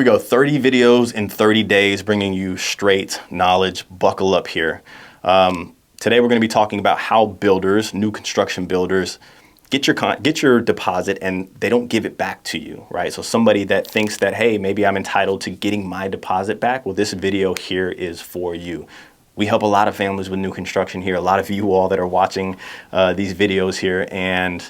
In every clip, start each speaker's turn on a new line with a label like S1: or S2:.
S1: We go 30 videos in 30 days, bringing you straight knowledge. Buckle up here. Today, we're going to be talking about how builders, new construction builders, get your deposit and they don't give it back to you, right? So somebody that thinks that, hey, maybe I'm entitled to getting my deposit back. Well, this video here is for you. We help a lot of families with new construction here. A lot of you all that are watching these videos here, and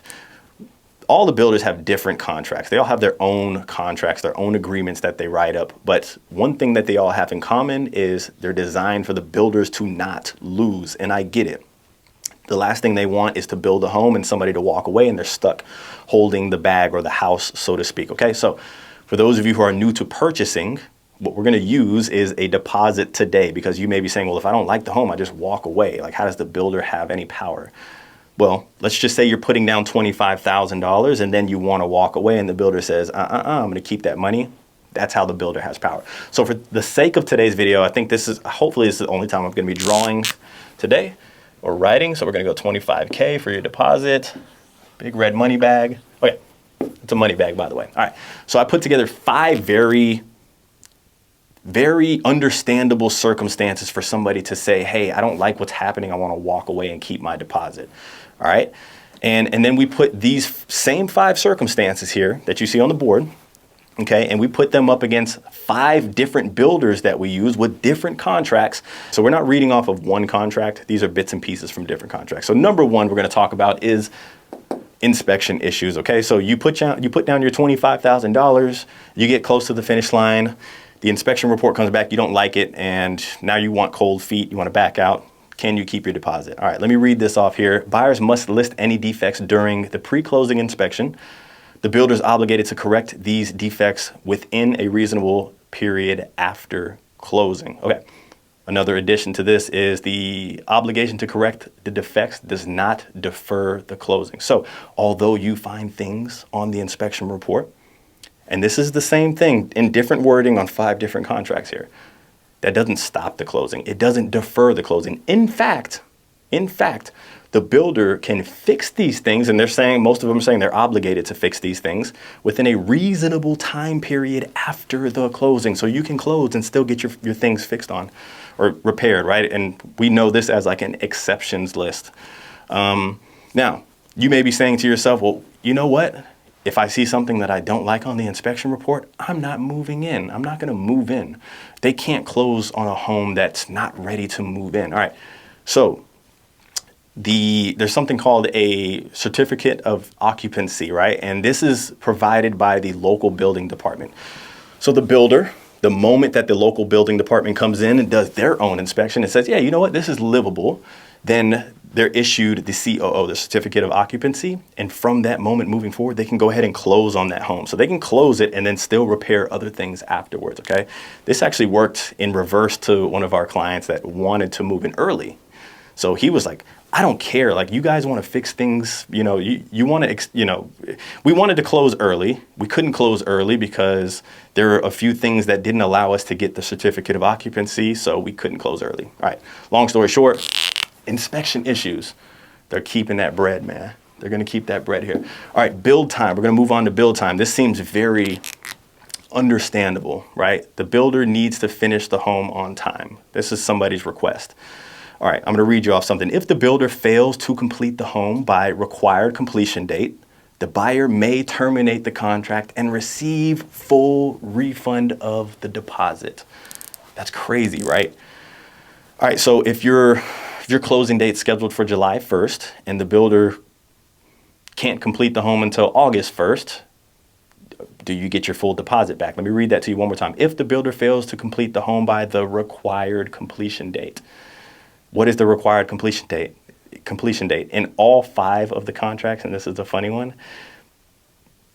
S1: all the builders have different contracts. They all have their own contracts, their own agreements that they write up. But one thing that they all have in common is they're designed for the builders to not lose. And I get it. The last thing they want is to build a home and somebody to walk away and they're stuck holding the bag or the house, so to speak. Okay, so for those of you who are new to purchasing, what we're going to use is a deposit today, because you may be saying, well, if I don't like the home, I just walk away. Like, how does the builder have any power? Well, let's just say you're putting down $25,000 and then you want to walk away and the builder says, I'm going to keep that money. That's how the builder has power. So for the sake of today's video, I think hopefully this is the only time I'm going to be drawing today or writing. So we're going to go 25K for your deposit. Big red money bag. Okay, it's a money bag, by the way. All right, so I put together 5 very understandable circumstances for somebody to say, hey, I don't like what's happening. I want to walk away and keep my deposit. All right. And then we put these same 5 circumstances here that you see on the board. Okay. And we put them up against 5 different builders that we use with different contracts. So we're not reading off of one contract. These are bits and pieces from different contracts. So number one, we're going to talk about is inspection issues. Okay. So you put down your $25,000, you get close to the finish line. The inspection report comes back, you don't like it, and now you want cold feet, you want to back out. Can you keep your deposit? All right, let me read this off here. Buyers must list any defects during the pre-closing inspection. The builder is obligated to correct these defects within a reasonable period after closing. Okay, another addition to this is the obligation to correct the defects does not defer the closing. So although you find things on the inspection report, and this is the same thing in different wording on 5 different contracts here, that doesn't stop the closing. It doesn't defer the closing. In fact, the builder can fix these things, and most of them are saying they're obligated to fix these things within a reasonable time period after the closing. So you can close and still get your things fixed on or repaired, right? And we know this as like an exceptions list. Now, you may be saying to yourself, well, you know what? If I see something that I don't like on the inspection report, I'm not moving in. I'm not going to move in. They can't close on a home that's not ready to move in. All right. So there's something called a certificate of occupancy, right? And this is provided by the local building department. So the builder, the moment that the local building department comes in and does their own inspection and says, yeah, you know what, this is livable, then they're issued the COO, the certificate of occupancy. And from that moment moving forward, they can go ahead and close on that home. So they can close it and then still repair other things afterwards, okay? This actually worked in reverse to one of our clients that wanted to move in early. So he was like, I don't care. Like, you guys want to fix things, you want to, we wanted to close early. We couldn't close early because there are a few things that didn't allow us to get the certificate of occupancy. So we couldn't close early. All right. Long story short, inspection issues. They're keeping that bread, man. They're going to keep that bread here. All right. Build time. We're going to move on to build time. This seems very understandable, right? The builder needs to finish the home on time. This is somebody's request. All right, I'm going to read you off something. If the builder fails to complete the home by required completion date, the buyer may terminate the contract and receive full refund of the deposit. That's crazy, right? All right, so if your closing date is scheduled for July 1st and the builder can't complete the home until August 1st, do you get your full deposit back? Let me read that to you one more time. If the builder fails to complete the home by the required completion date, what is the required completion date? In all 5 of the contracts, and this is a funny one,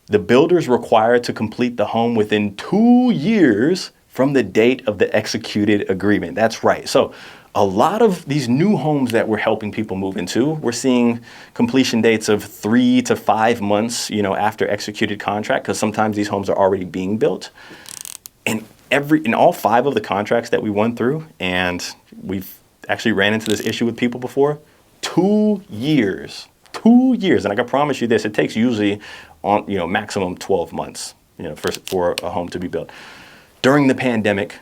S1: the builder is required to complete the home within 2 years from the date of the executed agreement. That's right. So a lot of these new homes that we're helping people move into, we're seeing completion dates of 3 to 5 months, after executed contract, because sometimes these homes are already being built. And in all 5 of the contracts that we went through, and we've actually ran into this issue with people before, 2 years. 2 years. And I can promise you this, it takes usually maximum 12 months, for a home to be built. During the pandemic,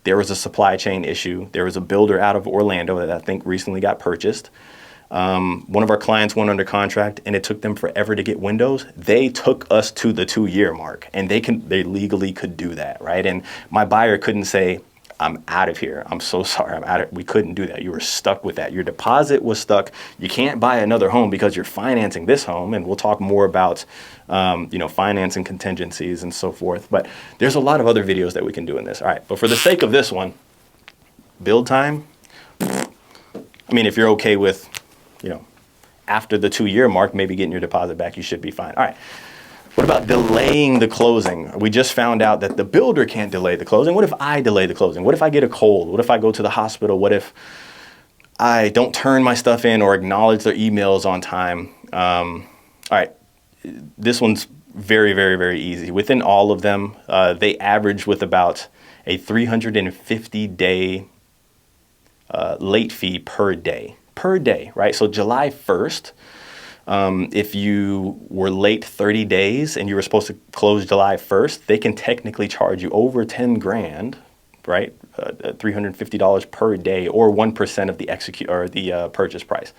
S1: there was a supply chain issue. There was a builder out of Orlando that I think recently got purchased. One of our clients went under contract and it took them forever to get windows. They took us to the 2-year mark, and they legally could do that, right? And my buyer couldn't say, I'm out of here. I'm so sorry. I'm out of. We couldn't do that. You were stuck with that. Your deposit was stuck. You can't buy another home because you're financing this home. And we'll talk more about, financing contingencies and so forth. But there's a lot of other videos that we can do in this. All right. But for the sake of this one, build time. I mean, if you're okay with, after the 2-year mark, maybe getting your deposit back, you should be fine. All right. What about delaying the closing? We just found out that the builder can't delay the closing. What if I delay the closing? What if I get a cold? What if I go to the hospital? What if I don't turn my stuff in or acknowledge their emails on time? All right, this one's very, very, very easy. Within all of them, they average with about a 350-day late fee per day, right? So July 1st, if you were late 30 days and you were supposed to close July 1st, they can technically charge you over 10 grand, right? $350 per day, or 1% of the purchase price.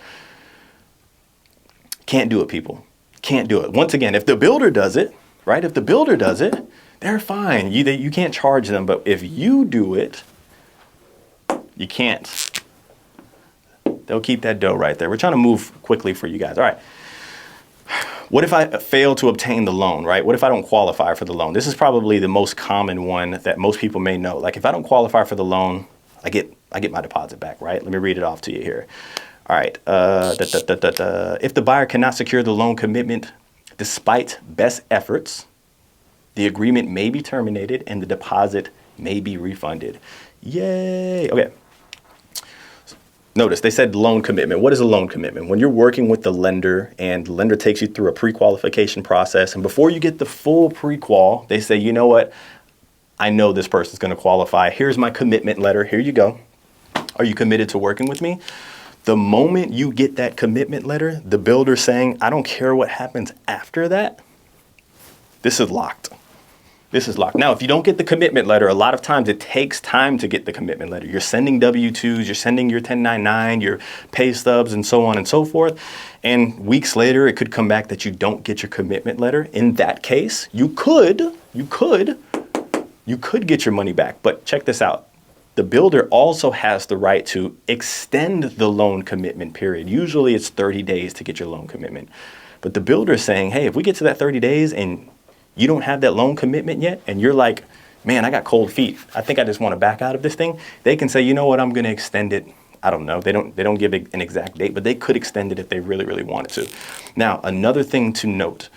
S1: Can't do it, people. Can't do it. Once again, if the builder does it, right? If the builder does it, they're fine. You can't charge them. But if you do it, you can't. They'll keep that dough right there. We're trying to move quickly for you guys. All right. What if I fail to obtain the loan, right? What if I don't qualify for the loan? This is probably the most common one that most people may know. Like, if I don't qualify for the loan, I get my deposit back, right? Let me read it off to you here. All right. If the buyer cannot secure the loan commitment despite best efforts, the agreement may be terminated and the deposit may be refunded. Yay. Okay. Notice they said loan commitment. What is a loan commitment? When you're working with the lender and the lender takes you through a pre-qualification process, and before you get the full pre-qual, they say, you know what? I know this person's going to qualify. Here's my commitment letter. Here you go. Are you committed to working with me? The moment you get that commitment letter, the builder saying, I don't care what happens after that, this is locked. This is locked. Now, if you don't get the commitment letter, a lot of times it takes time to get the commitment letter. You're sending W-2s, you're sending your 1099, your pay stubs, and so on and so forth. And weeks later, it could come back that you don't get your commitment letter. In that case, you could get your money back. But check this out. The builder also has the right to extend the loan commitment period. Usually it's 30 days to get your loan commitment. But the builder is saying, hey, if we get to that 30 days and you don't have that loan commitment yet, and you're like, man, I got cold feet. I think I just want to back out of this thing. They can say, you know what, I'm going to extend it. I don't know. They don't give an exact date, but they could extend it if they really, really wanted to. Now, another thing to note,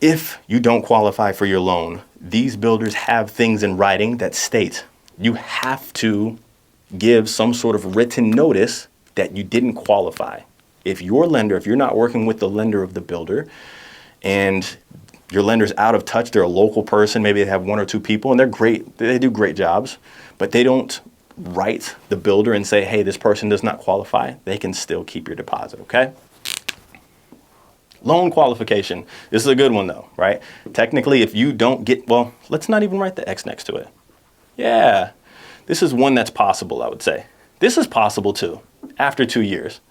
S1: if you don't qualify for your loan, these builders have things in writing that state you have to give some sort of written notice that you didn't qualify. If you're not working with the lender of the builder, and your lender's out of touch, they're a local person, maybe they have 1 or 2 people, and they're great, they do great jobs, but they don't write the builder and say, hey, this person does not qualify, they can still keep your deposit, okay? Loan qualification. This is a good one though, right? Technically, if you don't get, well, let's not even write the X next to it. Yeah, this is one that's possible, I would say. This is possible too, after 2 years.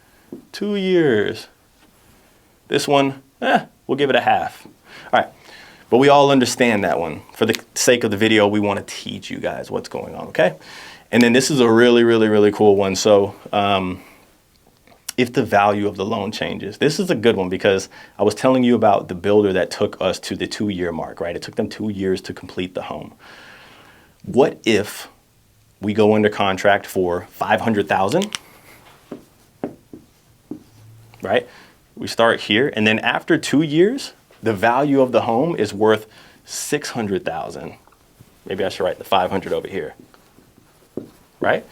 S1: 2 years. This one, we'll give it a half. All right, but we all understand that one. For the sake of the video, we want to teach you guys what's going on, okay? And then this is a really, really, really cool one. So if the value of the loan changes, this is a good one because I was telling you about the builder that took us to the 2-year mark, right? It took them 2 years to complete the home. What if we go under contract for $500,000, right? We start here, and then after 2 years, the value of the home is worth $600,000. Maybe I should write the 500 over here, right?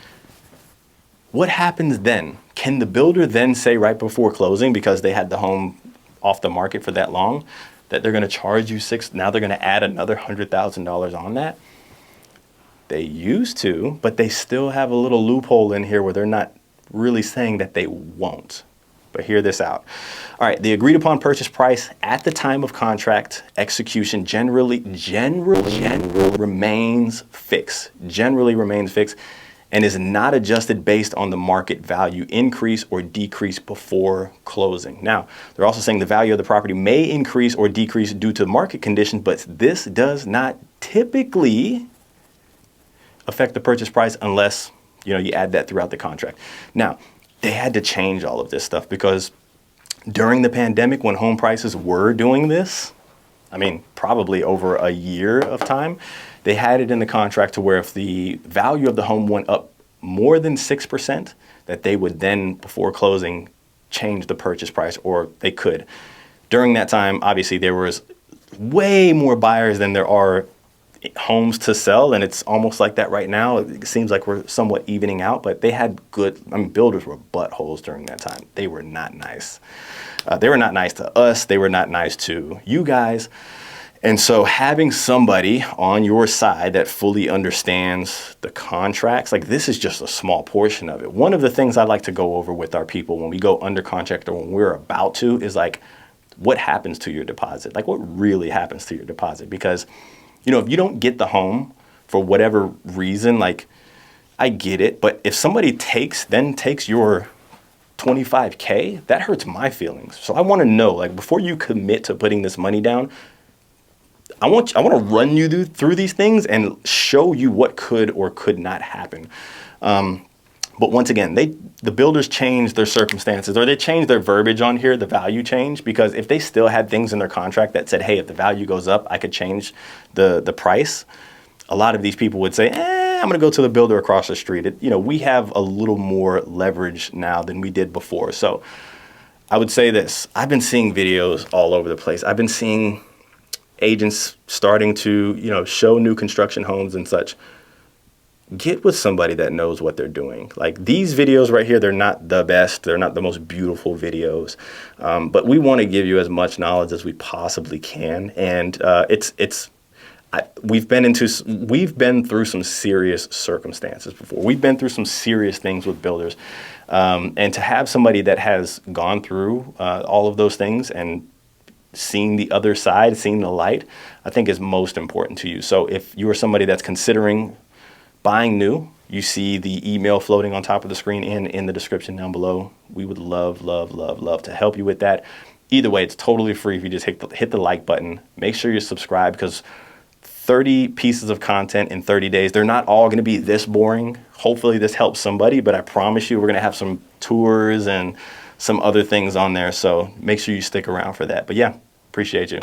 S1: What happens then? Can the builder then say right before closing, because they had the home off the market for that long, that they're going to charge you now they're going to add another $100,000 on that? They used to, but they still have a little loophole in here where they're not really saying that they won't. but hear this out. All right, the agreed upon purchase price at the time of contract execution generally remains fixed. Generally remains fixed and is not adjusted based on the market value increase or decrease before closing. Now, they're also saying the value of the property may increase or decrease due to market conditions, but this does not typically affect the purchase price unless, you add that throughout the contract. Now, they had to change all of this stuff because during the pandemic, when home prices were doing this, probably over a year of time, they had it in the contract to where if the value of the home went up more than 6%, that they would then, before closing, change the purchase price, or they could. During that time, obviously, there was way more buyers than there are homes to sell, and it's almost like that right now. It seems like we're somewhat evening out, but they had good, builders were buttholes during that time. They were not nice. They were not nice to us. They were not nice to you guys. And so having somebody on your side that fully understands the contracts, like this is just a small portion of it. One of the things I like to go over with our people when we go under contract or when we're about to is like, what happens to your deposit? Like what really happens to your deposit? Because if you don't get the home for whatever reason, like I get it, but if somebody takes your $25K, that hurts my feelings. So I want to know, like before you commit to putting this money down, I want to run you through these things and show you what could or could not happen. But once again, the builders changed their circumstances, or they changed their verbiage on here, the value change, because if they still had things in their contract that said, hey, if the value goes up, I could change the price, a lot of these people would say, I'm going to go to the builder across the street. We have a little more leverage now than we did before. So I would say this. I've been seeing videos all over the place. I've been seeing agents starting to, show new construction homes and such. Get with somebody that knows what they're doing. Like these videos right here, they're not the best. They're not the most beautiful videos, but we want to give you as much knowledge as we possibly can. And we've been through some serious circumstances before. We've been through some serious things with builders, and to have somebody that has gone through all of those things and seen the other side, seen the light, I think is most important to you. So if you are somebody that's considering buying new, you see the email floating on top of the screen and in the description down below. We would love to help you with that. Either way, it's totally free if you just hit the like button. Make sure you're subscribed because 30 pieces of content in 30 days, they're not all going to be this boring. Hopefully this helps somebody, but I promise you we're going to have some tours and some other things on there. So make sure you stick around for that. But yeah, appreciate you.